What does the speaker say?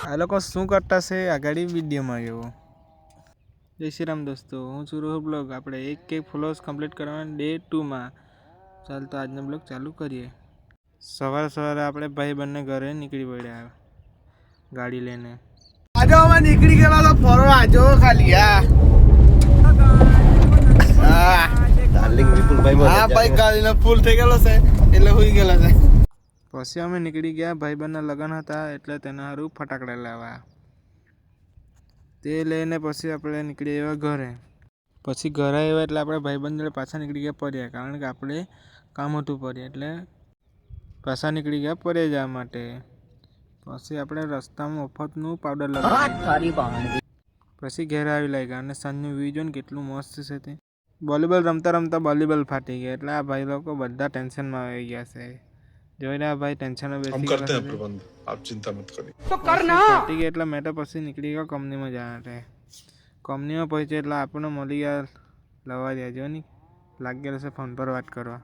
આ લોકો શું કરતા છે આગળ વિડીયોમાં આવ્યો. જય શ્રી રામ દોસ્તો, હું છું રોહ બ્લોગ. આપણે એક ફોલોઅર્સ કમ્પ્લીટ કરવાના ડે 2માં. ચાલ તો આજનો બ્લોગ ચાલુ કરીએ. સવારે આપણે ભાઈ બંને ઘરે નીકળી પડ્યા ગાડી લઈને. આજે અમે નીકળી ગયેલા તો ફરવા જો ખાલી ભાઈ ગાડીનો ફૂલ થઈ ગયેલો છે એટલે હુઈ ગયેલા છે. પછી અમે નીકળી ગયા. ભાઈબંધના લગ્ન હતા એટલે તેના હારું ફટાકડા લાવવા. તે લઈને પછી આપણે નીકળી આવ્યા ઘરે. પછી ઘરે આવ્યા એટલે આપણે ભાઈબંધ જોડે પાછા નીકળી ગયા પર્યા, કારણ કે આપણે કામ હતું પર્યા એટલે પાછા નીકળી ગયા પર્યા જવા માટે. પછી આપણે રસ્તામાં મફતનું પાવડર લગાવ્યું. પછી ઘેર આવી લાગ્યા અને સાંજનું વ્યૂ જોઈને કેટલું મસ્ત છે તે. વોલીબોલ રમતા વોલીબોલ ફાટી ગયા એટલે આ ભાઈ લોકો બધા ટેન્શનમાં આવી ગયા છે. જોઈને આ ભાઈ ટેન્શનમાં બેસી ગયા છે. આપ ચિંતા મત કરી તો કરના ફાટી ગયા એટલે મેં તો પછી નીકળી ગયો કંપનીમાં જવા માટે. કંપનીમાં પહોંચ્યો એટલે આપણને મળી ગયા લવા દેજો ને લાગેલો છે ફોન પર વાત કરવા.